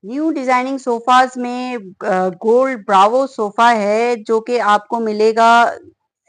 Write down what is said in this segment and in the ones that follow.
New designing sofas में gold Bravo sofa है जो कि आपको मिलेगा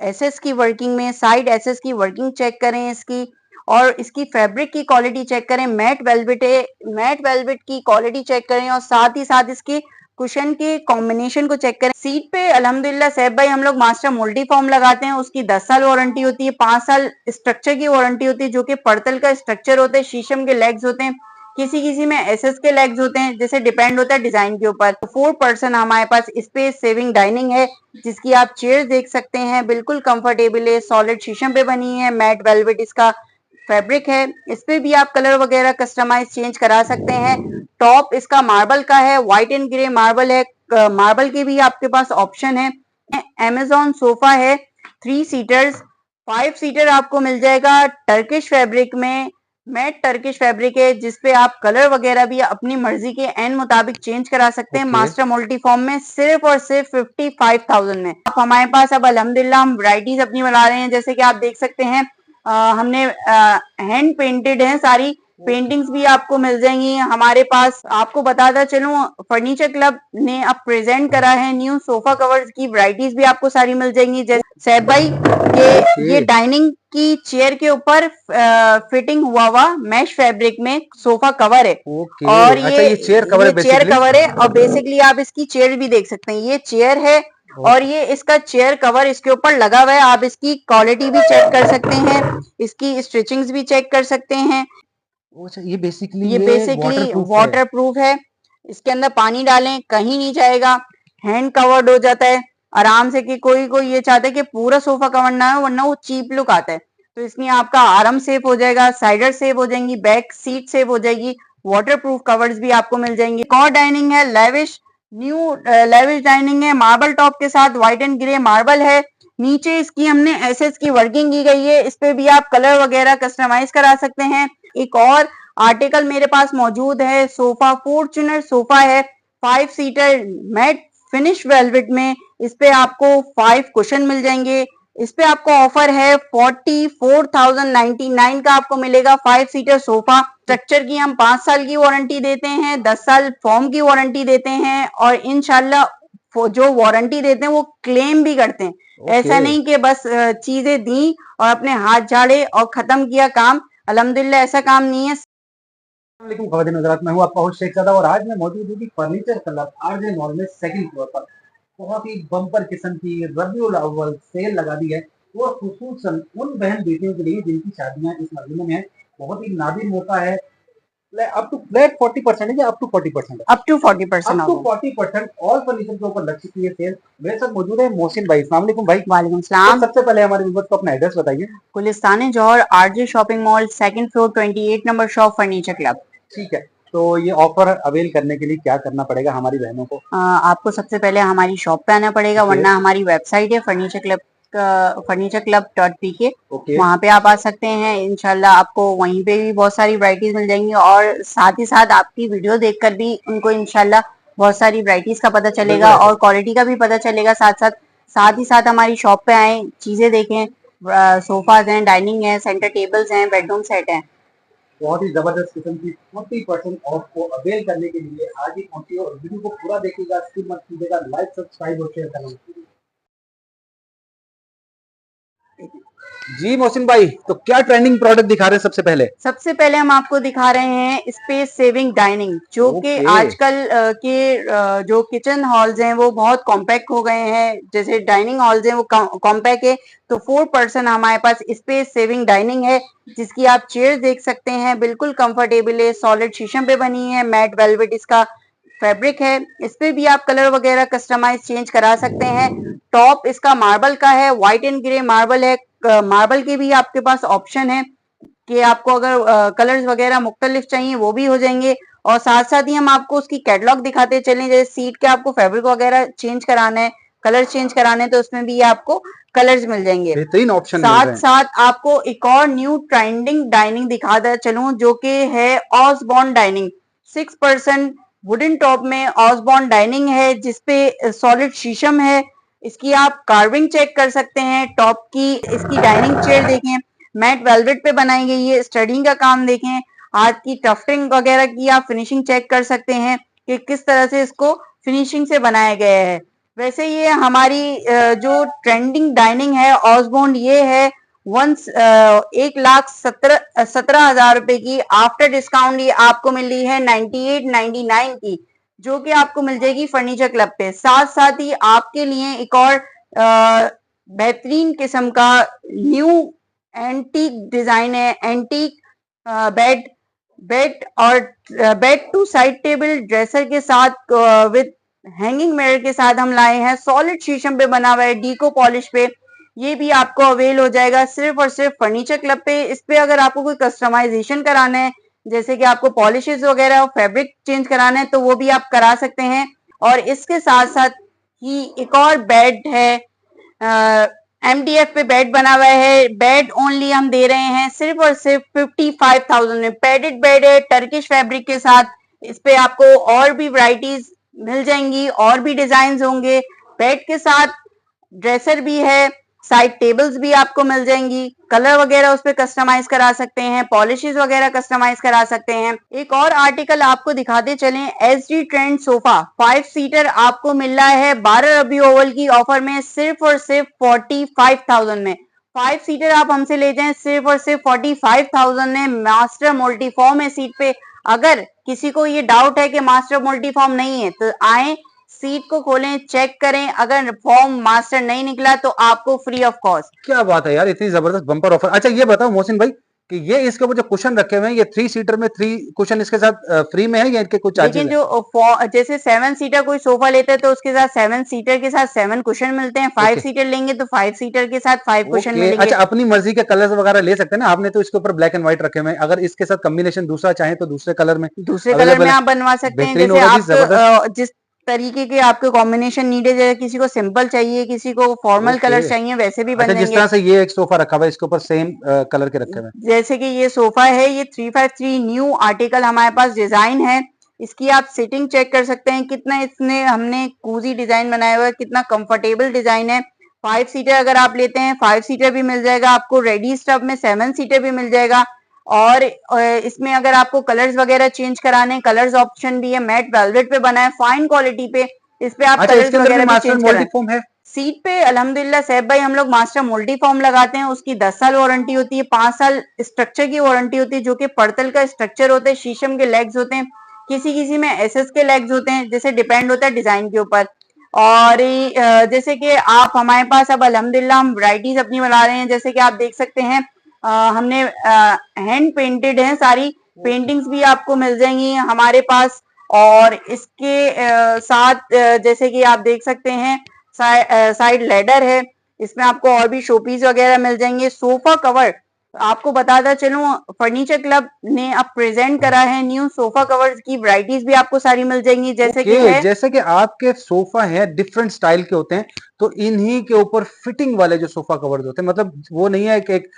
एसएस की वर्किंग में। साइड एसएस की वर्किंग चेक करें इसकी, और इसकी फैब्रिक की क्वालिटी चेक करें। मैट वेलवेट है, मैट वेलवेट की क्वालिटी चेक करें और साथ ही साथ इसके कुशन के कॉम्बिनेशन को चेक करें। सीट पे अल्हम्दुलिल्लाह सैफ भाई हम लोग मास्टर मोल्टी फॉर्म लगाते हैं, उसकी 10 साल वारंटी होती है, 5 साल स्ट्रक्चर की वारंटी होती है जो कि पड़तल का स्ट्रक्चर होता है, शीशम के लेग्स होते हैं, किसी किसी में एसएस के लेग्स होते हैं, जैसे डिपेंड होता है डिजाइन के ऊपर। 4 पर्सन हमारे पास स्पेस सेविंग डाइनिंग है जिसकी आप चेयर देख सकते हैं, बिल्कुल कंफर्टेबल है, सॉलिड शीशम पे बनी है, मैट वेलवेट इसका फैब्रिक है। इस पे भी आप कलर वगैरह कस्टमाइज चेंज करा सकते हैं। टॉप इसका मार्बल का है, व्हाइट एंड ग्रे मार्बल है, मार्बल के भी आपके पास ऑप्शन है। अमेजोन सोफा है 3 सीटर्स, 5 सीटर आपको मिल जाएगा टर्किश फैब्रिक में। मैट टर्किश फैब्रिक है जिसपे आप कलर वगैरह भी अपनी मर्जी के एन मुताबिक चेंज करा सकते हैं। मास्टर मल्टी फॉर्म में सिर्फ और सिर्फ 55,000 में। आप हमारे पास अब अल्हम्दुलिल्लाह हम वैरायटीज अपनी बना रहे हैं, जैसे कि आप देख सकते हैं हमने हैंड पेंटेड है सारी पेंटिंग्स भी आपको मिल जाएंगी हमारे पास। आपको बताता चलूं फर्नीचर क्लब ने अब प्रेजेंट करा है न्यू सोफा कवर्स की वैरायटीज भी आपको सारी मिल जाएंगी। जैसे सैफ भाई ये डाइनिंग की चेयर के ऊपर फिटिंग हुआ मैश फैब्रिक में सोफा कवर है। और अच्छा, ये चेयर कवर है और बेसिकली आप इसकी चेयर भी देख सकते हैं, ये चेयर है और ये इसका चेयर कवर इसके ऊपर लगा हुआ है। आप इसकी क्वालिटी भी चेक कर सकते हैं, इसकी स्टिचिंग्स भी चेक कर सकते हैं। अच्छा, ये बेसिकली वाटर प्रूफ है, इसके अंदर पानी डालें कहीं नहीं जाएगा, हैंड कवर्ड हो जाता है आराम से। कि कोई कोई ये चाहता है कि पूरा सोफा कवर ना हो वरना वो चीप लुक आता है, तो इसमें आपका आर्म सेफ हो जाएगा, साइडर सेफ हो जाएंगी, बैक सीट सेफ हो जाएगी, वाटर प्रूफ कवर्स भी आपको मिल जाएंगे। एक और डाइनिंग है लेविश, न्यू लेविश डाइनिंग है, मार्बल टॉप के साथ व्हाइट एंड ग्रे मार्बल है। नीचे इसकी हमने एसएस की वर्किंग की गई है, इस पे भी आप कलर वगैरह कस्टमाइज करा सकते हैं। एक और आर्टिकल मेरे पास मौजूद है, सोफा फॉर्च्यूनर सोफा है 5 सीटर मैट फिनिश वेलवेट में। इस पे आपको 5 कुशन मिल जाएंगे। इस पे आपको ऑफर है 44,099 का आपको मिलेगा 5 सीटर सोफा। स्ट्रक्चर की हम 5 साल की वारंटी देते हैं, 10 साल फॉर्म की वारंटी देते हैं और इंशाल्लाह जो वारंटी देते हैं वो क्लेम भी करते हैं। ऐसा नहीं कि बस चीजें दी और अपने हाथ झाड़े और खत्म किया काम, अल्हम्दुलिल्लाह ऐसा काम नहीं है। मैं हूँ आपका होस्ट शेख ज़ादा और आज मैं मौजूद हूँ फर्नीचर क्लब आरजे मॉल में सेकंड फ्लोर पर। बहुत ही बम्पर किस्म की रबीउल अव्वल सेल लगा दी है, वो खुसूसन उन बहन बेटियों के लिए जिनकी शादियां इस महीने में है। बहुत ही नादिर मौका है। अप टू फ्लैट 40% है या up to 40%? Up to 40%। Up to 40% all furniture के ऊपर लग चुकी है सेल। मेरे साथ मौजूद है मोहसिन भाई। अस्सलाम वालेकुम भाई। वालेकुम सलाम। सबसे पहले हमारे व्यूअर्स को अपना एड्रेस बताइए। Gulistan Jauhar RJ shopping mall second floor 28 number shop furniture club. ठीक है, तो ये ऑफर अवेल करने के लिए क्या करना पड़ेगा हमारी बहनों को? आपको सबसे पहले हमारी शॉप पे आना पड़ेगा, वरना हमारी वेबसाइट है furnitureclub.pk, वहाँ पे आप आ सकते हैं। इंशाल्लाह आपको वहीं पे भी बहुत सारी वैरायटीज मिल जाएंगी और साथ ही साथ आपकी वीडियो देखकर भी उनको इंशाल्लाह बहुत सारी वैरायटीज का पता चलेगा और क्वालिटी का भी पता चलेगा। साथ ही साथ हमारी शॉप पे आए, चीजें देखें, सोफाज हैं, डाइनिंग है, सेंटर टेबल्स हैं, बेडरूम सेट हैं। बहुत ही जबरदस्त किस्म की 40% ऑफ को अवेल करने के लिए आज ही पहुंचिए और वीडियो को पूरा देखिएगा, स्किप मत कीजिएगा, लाइक सब्सक्राइब और शेयर करना मत कीजिएगा। जी मोहसिन भाई, तो क्या ट्रेंडिंग प्रोडक्ट दिखा रहे हैं? सबसे पहले हम आपको दिखा रहे हैं स्पेस सेविंग डाइनिंग, जो कि आजकल के जो किचन हॉल्स हैं वो बहुत कॉम्पैक्ट हो गए हैं, जैसे डाइनिंग हॉल्स हैं वो कॉम्पैक्ट है, तो 4 पर्सन हमारे पास स्पेस सेविंग डाइनिंग है जिसकी आप चेयर देख सकते हैं, बिल्कुल कंफर्टेबल है, सॉलिड शीशम पे बनी है, मैट वेलवेट इसका फैब्रिक है। इस पे भी आप कलर वगैरह कस्टमाइज चेंज करा सकते हैं। टॉप इसका मार्बल का है, व्हाइट एंड ग्रे मार्बल है। मार्बल के भी आपके पास ऑप्शन है कि आपको अगर कलर्स वगैरह मुख्तलिफ चाहिए वो भी हो जाएंगे। और साथ साथ ही हम आपको उसकी कैटलॉग दिखाते चलें, जैसे सीट के आपको फैब्रिक वगैरह चेंज कराना है, कलर चेंज कराने, तो उसमें भी आपको कलर्स मिल जाएंगे। बेहतरीन ऑप्शन साथ साथ आपको एक और न्यू ट्रेंडिंग डाइनिंग दिखाता चलूं जो कि है Osborne dining. 6 person wooden top में ऑसबॉर्न डाइनिंग है जिसपे सॉलिड शीशम है। इसकी आप कार्विंग चेक कर सकते हैं, टॉप की इसकी डाइनिंग चेयर देखें, मैट वेलवेट पे बनाई गई है, स्टडिंग का काम देखें, हाथ की टफटिंग वगैरह की आप फिनिशिंग चेक कर सकते हैं। कि किस तरह से इसको फिनिशिंग से बनाया गया है। वैसे ये हमारी जो ट्रेंडिंग डाइनिंग है ऑसबोर्न, ये है 1,17,हजार रुपए की। आफ्टर डिस्काउंट ये आपको मिल रही है 9899 की, जो कि आपको मिल जाएगी फर्नीचर क्लब पे। साथ साथ ही आपके लिए एक और बेहतरीन किस्म का न्यू एंटीक डिजाइन है। एंटीक बेड बेड और bed two side table dresser के साथ विद हैंगिंग मिरर के साथ हम लाए हैं। सॉलिड शीशम पे बना हुआ है, डीको पॉलिश पे। ये भी आपको अवेल हो जाएगा सिर्फ और सिर्फ फर्नीचर क्लब पे। इस पे अगर आपको कोई कस्टमाइजेशन कराना है, जैसे कि आपको पॉलिशेस वगैरह और फैब्रिक चेंज कराना है, तो वो भी आप करा सकते हैं। और इसके साथ साथ ही एक और बेड है, MDF पे बेड बना हुआ है। बेड ओनली हम दे रहे हैं सिर्फ और सिर्फ 55,000 में। पैडेड बेड है टर्किश फैब्रिक के साथ। इस पे आपको और भी वैरायटीज मिल जाएंगी, और भी डिजाइन होंगे। बेड के साथ ड्रेसर भी है, साइड टेबल्स भी आपको मिल जाएंगी। कलर वगैरह उस पर कस्टमाइज करा सकते हैं, पॉलिशेस वगैरह कस्टमाइज करा सकते हैं। एक और आर्टिकल आपको दिखाते चलें, SD ट्रेंड सोफा 5 सीटर आपको मिल रहा है 12 रबी ओवल की ऑफर में सिर्फ और सिर्फ 45,000 में। 5 सीटर आप हमसे ले जाएं सिर्फ और सिर्फ 45,000 में। मास्टर मल्टीफॉर्म है सीट पे। अगर किसी को ये डाउट है कि मास्टर मल्टीफॉर्म नहीं है, तो आए, सीट को खोलें, चेक करें। अगर फॉर्म मास्टर नहीं निकला तो आपको फ्री ऑफ कॉस्ट। क्या बात है यार, इतनी जबरदस्त बम्पर ऑफर। अच्छा ये बताओ मोहसिन भाई कि ये इसके ऊपर जो कुशन रखे हुए हैं, ये 3 सीटर में 3 कुशन इसके साथ फ्री में है या इनके कुछ चार्जेस लेकिन हैं? जो जैसे 7 सीटर कोई सोफा लेता है तो उसके साथ 7 सीटर के साथ 7 कुशन मिलते हैं। 5 ओके सीटर लेंगे तो 5 सीटर के साथ 5 कुशन ओके। मिलेंगे। अच्छा अपनी मर्जी के कलर्स वगैरह ले सकते हैं ना, आपने तो इसके ऊपर ब्लैक एंड व्हाइट रखे हुए हैं, अगर इसके साथ कॉम्बिनेशन दूसरा चाहे तो दूसरे कलर में दूसरे कलर में अवेलेबल है। आप बनवा सकते हैं, बेहतरीन जैसे होगा जी, आप जबरदस्त। जिस तरीके के आपके कॉम्बिनेशन नीड है, जैसे किसी को सिंपल चाहिए, किसी को फॉर्मल ओके। कलर चाहिए, वैसे भी अच्छा बन जिस जाएंगे। तरह से ये एक सोफा रखा हुआ है, इसके ऊपर सेम कलर के रखे हुए हैं। जैसे कि ये सोफा है, ये 353 न्यू आर्टिकल हमारे पास डिजाइन है। इसकी आप सिटिंग चेक कर सकते हैं, कितना इसने हमने कूजी डिजाइन बनाया हुआ है, कितना कंफर्टेबल डिजाइन है। 5 सीटर अगर आप लेते हैं 5 सीटर भी मिल जाएगा आपको। रेडी स्टफ में 7 सीटर भी मिल जाएगा। और इसमें अगर आपको कलर्स वगैरह चेंज कराने, कलर्स ऑप्शन भी है। मैट वेलवेट पे बना है, फाइन क्वालिटी पे। इस पे आप अच्छा कलर्स इसके अंदर भी वगैरह भी मास्टर चेंज कराएं। मोल्टी फोम है? सीट पे अल्हम्दुलिल्लाह सैफ भाई हम लोग मास्टर मोल्टी फॉर्म लगाते हैं। उसकी 10 साल वारंटी होती है, 5 साल स्ट्रक्चर की वारंटी होती है, जो कि पड़तल का स्ट्रक्चर होता है, शीशम के लेग्स होते हैं, किसी किसी में SS के लेग्स होते हैं, जैसे डिपेंड होता है डिजाइन के ऊपर। और जैसे कि आप हमारे पास अब अल्हम्दुलिल्लाह हम वैरायटीज अपनी बना रहे हैं, जैसे कि आप देख सकते हैं हमने हैंड पेंटेड है सारी। पेंटिंग्स भी आपको मिल जाएंगी हमारे पास। और इसके साथ जैसे कि आप देख सकते हैं साइड लेडर है। इसमें आपको और भी शोपीस वगैरह मिल जाएंगे। सोफा कवर आपको बताता चलूं, फर्नीचर क्लब ने अब प्रेजेंट करा है न्यू सोफा कवर्स की वैरायटीज भी आपको सारी मिल जाएंगी, जैसे कि ओके है। जैसे कि आपके सोफा है डिफरेंट स्टाइल के होते हैं, तो इन्हीं के ऊपर फिटिंग वाले जो सोफा कवर्स होते हैं, मतलब वो नहीं है कि एक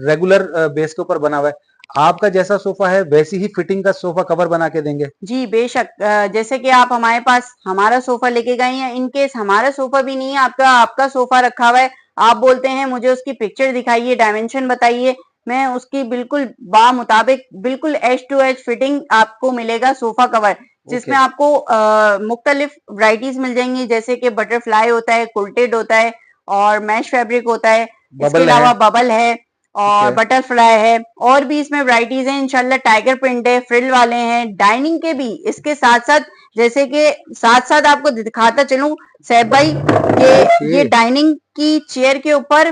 रेगुलर बेस के ऊपर बना हुआ है, आपका जैसा सोफा है वैसी ही फिटिंग का सोफा कवर बना के देंगे। जी बेशक, जैसे कि आप हमारे पास हमारा सोफा लेके गए हैं, इन केस हमारा सोफा भी नहीं है, आपका आपका सोफा रखा हुआ है, आप बोलते हैं मुझे उसकी पिक्चर दिखाइए, डायमेंशन बताइए, मैं उसकी बिल्कुल मुताबिक बिल्कुल एज टू एज फिटिंग आपको मिलेगा सोफा कवर, जिसमें ओके आपको मुख्तलिफ वैरायटीज मिल जाएंगी, जैसे कि बटरफ्लाई होता है, कुल्टेड होता है, और मैश फैब्रिक होता है। इसके बबल है। अलावा बबल है ठीक और है। बटरफ्लाई है, और भी इसमें वैरायटीज हैं इंशाल्लाह। टाइगर प्रिंट है, फ्रिल वाले हैं, डाइनिंग के भी इसके साथ साथ। जैसे कि साथ साथ आपको दिखाता चलूं सैफ भाई, ओके ये डाइनिंग की चेयर के ऊपर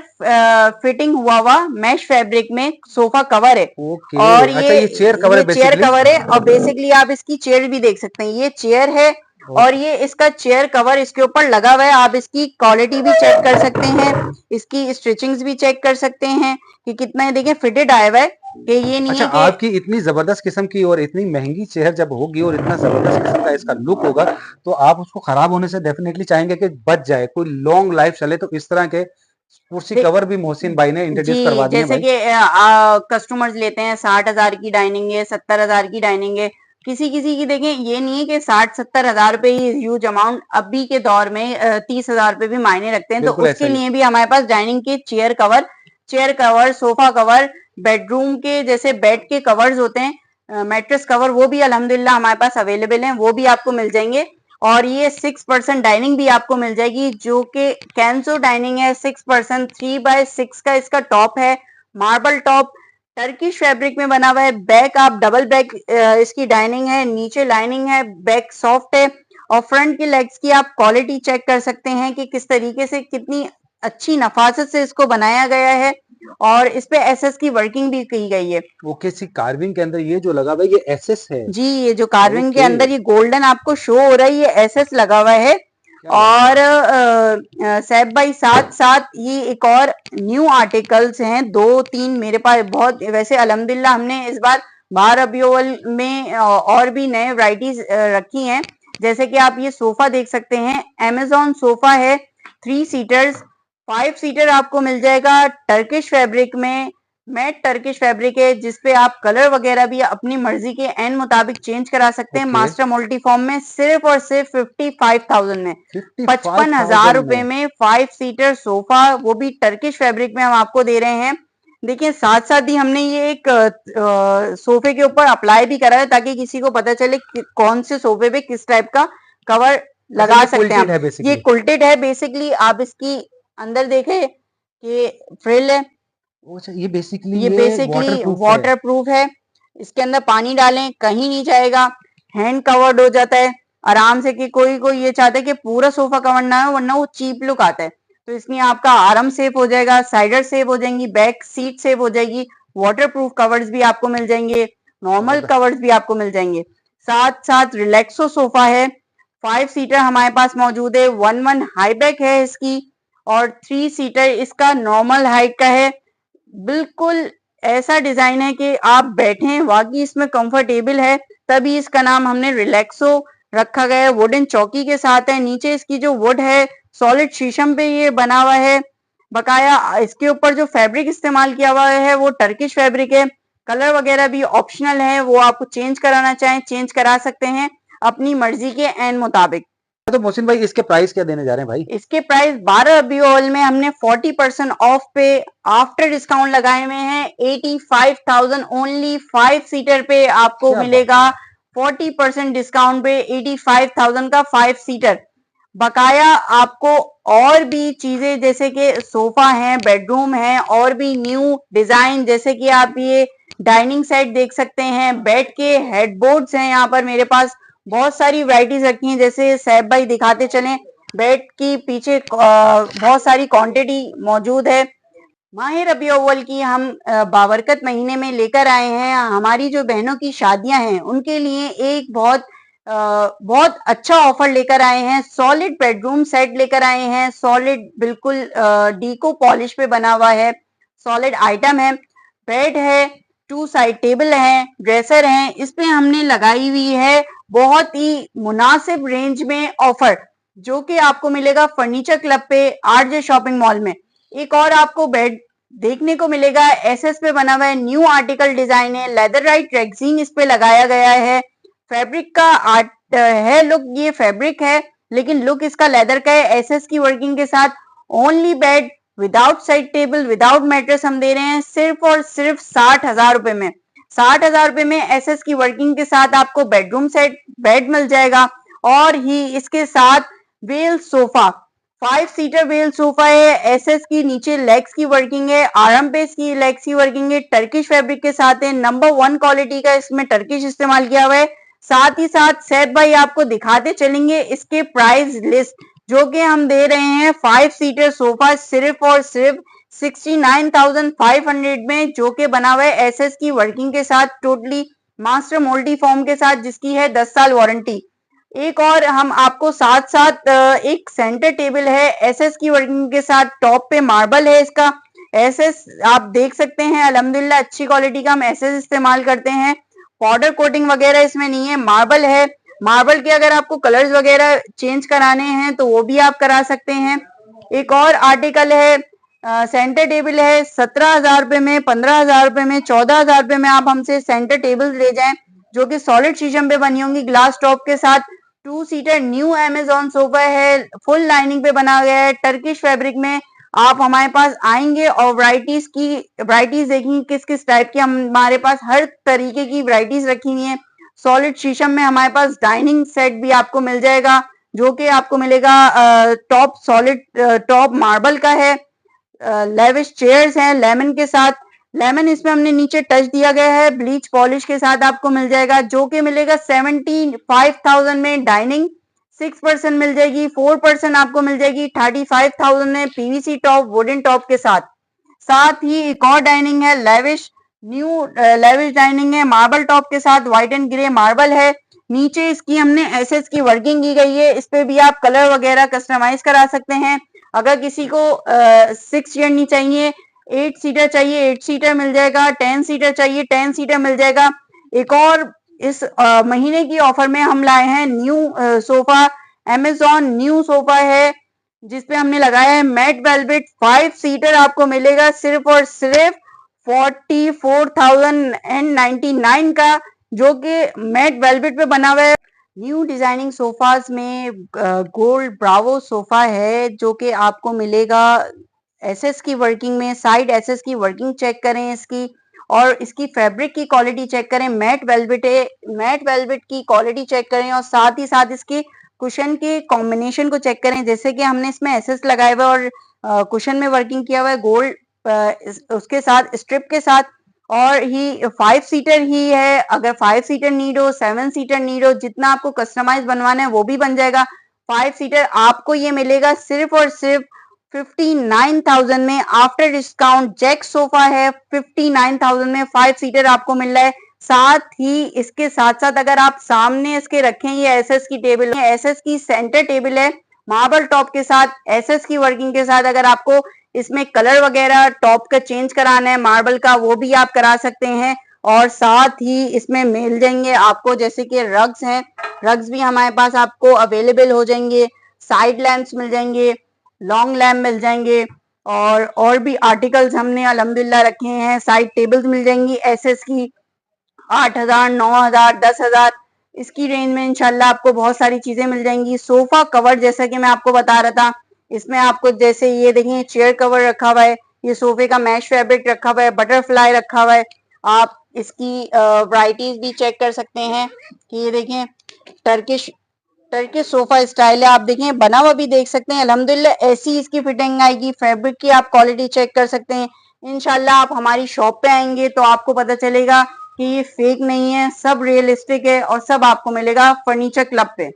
फिटिंग हुआ मैश फैब्रिक में सोफा कवर है। ओके। और अच्छा ये चेयर कवर है ये चेयर बेसिकली। कवर है, और बेसिकली आप इसकी चेयर भी देख सकते हैं, ये चेयर है। और ये इसका चेयर कवर इसके ऊपर लगा हुआ है। आप इसकी क्वालिटी भी चेक कर सकते हैं, इसकी स्टिचिंग्स भी चेक कर सकते हैं कि कितना, देखें फिटेड आया हुआ है, कि ये नहीं अच्छा है कि। आपकी इतनी जबरदस्त किस्म की और इतनी महंगी चेयर जब होगी और इतना जबरदस्त किस्म का इसका लुक होगा, तो आप उसको खराब होने से डेफिनेटली चाहेंगे कि बच जाए, कोई लॉन्ग लाइफ चले, तो इस तरह के कुर्सी दे- कवर भी मोहसिन भाई ने इंट्रोड्यूस जी, करवा दिए हैं जैसे भाई। कि कस्टमर्स लेते हैं 60,000 की डाइनिंग है, 70,000 की डाइनिंग है, किसी किसी की देखें, ये नहीं है कि 60-70 हजार रुपए ही ह्यूज अमाउंट अभी के दौर में 30,000 रुपए भी मायने रखते हैं, तो बिल्कुल ऐसा उसके ही है। लिए भी हमारे पास डाइनिंग के chair cover, sofa cover, bedroom के जैसे बेड के कवर्स होते हैं, मैट्रेस कवर वो भी अल्हम्दुलिल्लाह हमारे पास अवेलेबल हैं, वो भी आपको मिल जाएंगे। और ये 6% डाइनिंग भी आपको मिल जाएगी, जो कि कैंसो डाइनिंग है। 6% 3x6 का इसका टॉप है, मार्बल टॉप, टर्किश फैब्रिक में बना हुआ है। बैक आप डबल बैक इसकी डाइनिंग है, नीचे लाइनिंग है, बैक सॉफ्ट है। और फ्रंट की लेग्स की आप क्वालिटी चेक कर सकते हैं कि किस तरीके से, कितनी अच्छी नफासत से इसको बनाया गया है। और इस पे एसएस की वर्किंग भी की गई है। ओके, सी कार्विंग के अंदर ये जो लगा हुआ है ये एसएस है। जी, ये जो कार्विंग के ओके, अंदर ये गोल्डन आपको शो हो रहा है, ये एसएस लगा हुआ है। क्या बात और सैफ भाई, साथ साथ ये एक और न्यू आर्टिकल्स हैं, 2-3 मेरे पास बहुत। वैसे अल्हम्दुलिल्लाह हमने इस बार 12 रबीउल में और भी नए वैरायटीज रखी हैं। जैसे कि आप ये सोफा देख सकते हैं, अमेजोन सोफा है, 3 सीटर्स। 5 सीटर आपको मिल जाएगा टर्किश फैब्रिक में, मैट टर्किश फैब्रिक है, जिसपे आप कलर वगैरह भी अपनी मर्जी के एन मुताबिक चेंज करा सकते हैं। ओके, मास्टर मल्टी फॉर्म में सिर्फ और सिर्फ 55,000 में, 55,000 55,000 रुपए में। में 5 सीटर सोफा, वो भी टर्किश फैब्रिक में हम आपको दे रहे हैं। देखिए, साथ साथ ही हमने ये एक सोफे के ऊपर अप्लाई भी करा है, ताकि किसी को पता चले कि कौन से सोफे पे किस टाइप का कवर अच्छा, लगा ये सकते हैं क्विल्टेड आप। है ये बेसिकली। कुल्टेड है बेसिकली। आप इसकी अंदर देखें कि फ्रिल है, अच्छा, ये बेसिकली ये ये बेसिकली वाटरप्रूफ है। वाटर प्रूफ है। इसके अंदर पानी डालें कहीं नहीं जाएगा, हैंड कवर्ड हो जाता है आराम से। कि कोई कोई ये चाहता है कि पूरा सोफा कवर ना हो, वरना वो चीप लुक आता है। तो इसमें आपका आर्म सेफ हो जाएगा, साइडर सेफ हो जाएंगी, बैक सीट सेफ हो जाएगी। वाटर प्रूफ कवर्स भी आपको मिल जाएंगे, नॉर्मल बहुत कवर्स भी आपको मिल जाएंगे। साथ साथ रिलैक्सो सोफा है, 5 सीटर हमारे पास मौजूद है। 1 हाई बैक है इसकी, और 3 सीटर इसका नॉर्मल हाइट का है। बिल्कुल ऐसा डिजाइन है कि आप बैठे वाकई इसमें कंफर्टेबल है, तभी इसका नाम हमने रिलैक्सो रखा गया है। वुडन चौकी के साथ है। नीचे इसकी जो वुड है, सॉलिड शीशम पे ये बना हुआ है बकाया। इसके ऊपर जो फैब्रिक इस्तेमाल किया हुआ है वो टर्किश फैब्रिक है। कलर वगैरह भी ऑप्शनल है, वो आपको चेंज कराना चाहें चेंज करा सकते हैं अपनी मर्जी के एन मुताबिक। तो मोहसिन भाई इसके प्राइस क्या देने जा रहे हैं भाई? इसके प्राइस 12 रबीउल में हमने 40% ऑफ पे आफ्टर डिस्काउंट लगाए हुए हैं। 85,000 ओनली 5 सीटर पे आपको क्या बात मिलेगा। है। 40% डिस्काउंट पे 85,000 का 5 सीटर। बकाया आपको और भी चीजें, जैसे कि सोफा है, बेडरूम है, और भी न्यू डिजाइन, जैसे कि आप ये डाइनिंग सेट देख सकते हैं, बेड के हेडबोर्ड्स हैं यहाँ पर मेरे पास। बहुत सारी वैरायटीज रखी हैं, जैसे सैफ भाई दिखाते चलें। बेड की पीछे बहुत सारी क्वांटिटी मौजूद है। माह रबी अव्वल की हम बाबरकत महीने में लेकर आए हैं। हमारी जो बहनों की शादियां हैं उनके लिए एक बहुत अच्छा ऑफर लेकर आए हैं। सॉलिड बेडरूम सेट लेकर आए हैं, सॉलिड बिल्कुल डीको पॉलिश पे बना हुआ है, सॉलिड आइटम है। बेड है, 2 साइड टेबल है, ड्रेसर है। इस पे हमने लगाई हुई है बहुत ही मुनासिब रेंज में ऑफर, जो कि आपको मिलेगा फर्नीचर क्लब पे, आरजे शॉपिंग मॉल में। एक और आपको बेड देखने को मिलेगा, एसएस पे बना हुआ है, न्यू आर्टिकल डिजाइन है, लेदर राइट रेक्सीन इस पे लगाया गया है। फैब्रिक का आर्ट है लुक, ये फैब्रिक है लेकिन लुक इसका लेदर का है, एसएस की वर्किंग के साथ। Only bed without side table, without mattress हम दे रहे हैं सिर्फ और सिर्फ 60,000 रुपए में। 60,000 रुपए में एसएस की वर्किंग के साथ आपको बेडरूम सेट बेड मिल जाएगा। और ही इसके साथ well sofa, 5 seater well sofa है, एसएस की नीचे लेग्स की वर्किंग है, आर्म पे इसकी लेग्स की वर्किंग है, टर्किश फैब्रिक के साथ है। नंबर 1 क्वालिटी का इसमें टर्किश इस्तेमाल किया हुआ है। साथ ही साथ सैफ भाई आपको दिखाते चलेंगे इसके प्राइस लिस्ट, जो कि हम दे रहे हैं 5 सीटर सोफा सिर्फ और सिर्फ 69,500 में, जो कि बना हुआ है एसएस की वर्किंग के साथ, टोटली मास्टर मोल्टी फॉर्म के साथ, जिसकी है 10 साल वारंटी। एक और हम आपको साथ साथ एक सेंटर टेबल है एसएस की वर्किंग के साथ, टॉप पे मार्बल है इसका। एसएस आप देख सकते हैं, अल्हम्दुलिल्लाह अच्छी क्वालिटी का हम एसएस इस्तेमाल करते हैं। पाउडर कोटिंग वगैरह इसमें नहीं है, मार्बल है। मार्बल के अगर आपको कलर्स वगैरह चेंज कराने हैं तो वो भी आप करा सकते हैं। एक और आर्टिकल है, सेंटर टेबल है, 17,000 रुपए में, 15,000 रुपए में, 14,000 रुपए में आप हमसे सेंटर टेबल ले जाएं, जो कि सॉलिड शीशम पे बनी होंगी ग्लास टॉप के साथ। 2 सीटर न्यू अमेजोन सोफा है, फुल लाइनिंग पे बना गया है, टर्किश फैब्रिक में। आप हमारे पास आएंगे और वैरायटीज देखेंगे किस किस टाइप की हमारे पास हर तरीके की वैरायटीज रखी हुई है। सॉलिड शीशम में हमारे पास डाइनिंग सेट भी आपको मिल जाएगा, जो कि आपको मिलेगा टॉप सॉलिड टॉप मार्बल का है। लेविश चेयर्स हैं लेमन के साथ, लेमन इसमें हमने नीचे टच दिया गया है, ब्लीच पॉलिश के साथ आपको मिल जाएगा, जो कि मिलेगा 75,000 में डाइनिंग। 6% मिल जाएगी, 4% आपको मिल जाएगी 35,000 में पीवीसी टॉप वुडन टॉप के साथ। साथ ही एक और डाइनिंग है लेविश, न्यू लेविश डाइनिंग है मार्बल टॉप के साथ, व्हाइट एंड ग्रे मार्बल है। नीचे इसकी हमने एसएस की वर्किंग की गई है, इस पे भी आप कलर वगैरह कस्टमाइज करा सकते हैं। अगर किसी को 6 चेयर नहीं चाहिए, 8 सीटर चाहिए 8 सीटर मिल जाएगा, 10 सीटर चाहिए 10 सीटर मिल जाएगा। एक और इस महीने की ऑफर में हम लाए हैं new sofa, Amazon new sofa है जिसपे हमने लगाया है मैट वेलवेट 5 सीटर, आपको मिलेगा सिर्फ और सिर्फ 44,099 का, जो कि मैट वेलवेट पे बना हुआ है। न्यू डिजाइनिंग सोफाज में गोल्ड ब्रावो सोफा है, जो कि आपको मिलेगा एसएस की वर्किंग में। साइड एसएस की वर्किंग चेक करें इसकी, और इसकी फैब्रिक की क्वालिटी चेक करें, मैट वेलवेट है, मैट वेलवेट की क्वालिटी चेक करें, और साथ ही साथ इसकी कुशन के कॉम्बिनेशन को चेक करें। जैसे कि हमने इसमें एसएस लगाए हुआ और कुशन में वर्किंग किया हुआ है गोल्ड उसके साथ स्ट्रिप के साथ, और ही 5 सीटर ही है। अगर 5 सीटर नीड हो, 7 सीटर नीड हो, जितना आपको कस्टमाइज बनवाना है वो भी बन जाएगा। 5 सीटर आपको ये मिलेगा सिर्फ और सिर्फ 59,000 में आफ्टर डिस्काउंट। जैक सोफा है 59,000 में 5 सीटर आपको मिल रहा है। साथ ही इसके साथ साथ अगर आप सामने इसके रखें, ये एसएस की टेबल है, एसएस की सेंटर टेबल है मार्बल टॉप के साथ, एसएस की वर्किंग के साथ। अगर आपको इसमें कलर वगैरह टॉप का चेंज कराना है मार्बल का, वो भी आप करा सकते हैं। और साथ ही इसमें मिल जाएंगे आपको जैसे कि रग्स हैं, रग्स भी हमारे पास आपको अवेलेबल हो जाएंगे, साइड लैंप्स मिल जाएंगे, लॉन्ग लैम्प मिल जाएंगे, और भी आर्टिकल्स हमने अल्हम्दुलिल्लाह रखे हैं। साइड टेबल्स मिल जाएंगी एसएस की 8,000 9,000 10,000 इसकी रेंज में इंशाल्लाह आपको बहुत सारी चीजें मिल जाएंगी। सोफा कवर जैसा कि मैं आपको बता रहा था, इसमें आपको जैसे ये देखिए चेयर कवर रखा हुआ है, ये सोफे का मैश फैब्रिक रखा हुआ है, बटरफ्लाई रखा हुआ है। आप इसकी वैरायटीज भी चेक कर सकते हैं कि ये देखें टर्किश टर्किश सोफा स्टाइल है, आप देखें बना हुआ भी देख सकते हैं। अल्हम्दुलिल्लाह ऐसी इसकी फिटिंग आएगी, फैब्रिक की आप क्वालिटी चेक कर सकते हैं। इंशाल्लाह आप हमारी शॉप पे आएंगे तो आपको पता चलेगा कि ये फेक नहीं है, सब रियलिस्टिक है, और सब आपको मिलेगा फर्नीचर क्लब पे।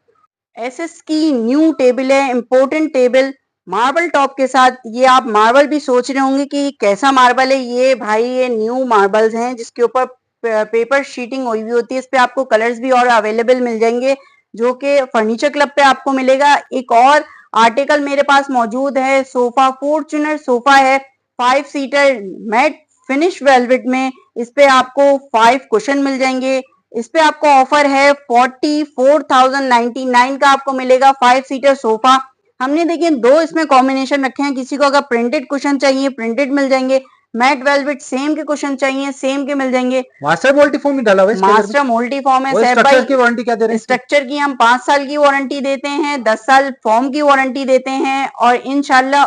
एसएस की न्यू टेबल है, इम्पोर्टेंट टेबल मार्बल टॉप के साथ। ये आप मार्बल भी सोच रहे होंगे कि कैसा मार्बल है, ये भाई ये न्यू मार्बल्स हैं जिसके ऊपर पेपर शीटिंग हुई हुई होती है। इस पे आपको कलर्स भी और अवेलेबल मिल जाएंगे, जो कि फर्नीचर क्लब पे आपको मिलेगा। एक और आर्टिकल मेरे पास मौजूद है, सोफा फॉर्च्यूनर सोफा है 5 सीटर मैट फिनिश वेलवेट में। इस पे आपको 5 कुशन मिल जाएंगे। इस पे आपको ऑफर है 44,099 का आपको मिलेगा 5 सीटर सोफा। हमने देखिए 2 इसमें कॉम्बिनेशन रखे हैं, किसी को अगर प्रिंटेड कुशन चाहिए प्रिंटेड मिल जाएंगे, मैट वेलवेट सेम के कुशन चाहिए सेम के मिल जाएंगे। मास्टर मोल्टी फॉर्म भी डाला हुआ है इसके अंदर मास्टर मोल्टी फॉर्म है और सैफ स्ट्रक्चर भाई। की वारंटी क्या दे रहे हैं इसकी? स्ट्रक्चर की हम 5 साल की वारंटी देते हैं, 10 साल फॉर्म की वारंटी देते हैं, और इंशाल्लाह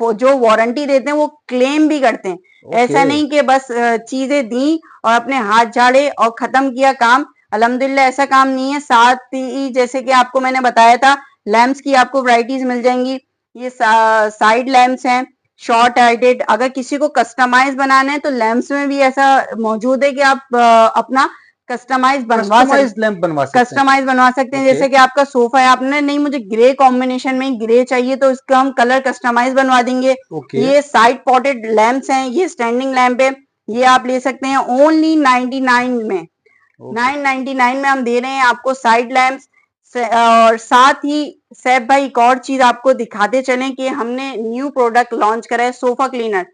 जो वारंटी देते हैं वो क्लेम भी करते हैं। ऐसा नहीं कि बस चीजें दी और अपने हाथ झाड़े और खत्म किया काम, अल्हम्दुलिल्लाह ऐसा काम नहीं है। साथ ही जैसे कि आपको मैंने बताया था, लैंप्स की आपको वैरायटीज मिल जाएंगी। ये साइड लैंप्स हैं शॉर्ट हाइटेड, अगर किसी को कस्टमाइज बनाना है तो लैंप्स में भी ऐसा मौजूद है कि आप अपना कस्टमाइज बनवा सकते हैं। जैसे कि आपका सोफा है, आपने नहीं मुझे ग्रे कॉम्बिनेशन में ग्रे चाहिए तो इसका हम कलर कस्टमाइज बनवा देंगे। ये साइड पॉटेड लैंप्स हैं, ये स्टैंडिंग लैंप है, ये आप ले सकते हैं ओनली 99 में। 999 में हम दे रहे हैं आपको साइड लैंप्स। और साथ ही सैफ भाई एक और चीज आपको दिखाते चलें कि हमने न्यू प्रोडक्ट लॉन्च करा है सोफा क्लीनर।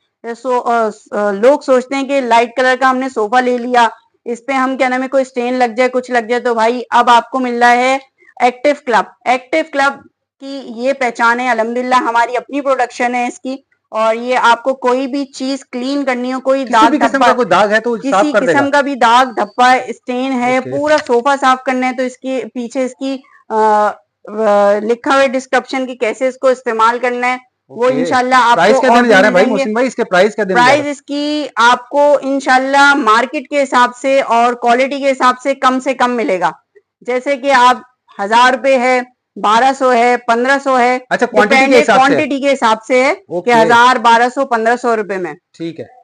लोग सोचते हैं कि लाइट कलर का हमने सोफा ले लिया, इस पे हम क्या नाम है कोई स्टेन लग जाए कुछ लग जाए, तो भाई अब आपको मिल रहा है एक्टिव क्लब। एक्टिव क्लब की ये पहचान है, अल्हम्दुलिल्लाह हमारी अपनी प्रोडक्शन है इसकी, और ये आपको कोई भी चीज क्लीन करनी हो, कोई किसी भी किस्म का कोई दाग है तो किसी किस्म का भी दाग धब्बा स्टेन है, पूरा सोफा साफ करना है, तो इसके पीछे इसकी लिखा हुआ डिस्क्रिप्शन की कैसे इसको इस्तेमाल करना है, वो इंशाल्लाह प्राइस आपको क्या और देने भी जा रहे मिल हैं भाई जाएंगे। मोहसिन भाई, इसके प्राइस क्या देने जा रहे प्राइस इसकी आपको इंशाल्लाह मार्केट के हिसाब से और क्वालिटी के हिसाब से कम मिलेगा। जैसे कि आप 1000 रुपए है, 1200 है, 1500 है, अच्छा, क्वांटिटी डिपेंड के है हिसाब से है। क्वांटिटी के हिसाब से है कि ओके, 1000, 1200, 1500 रुपए में। ठीक है।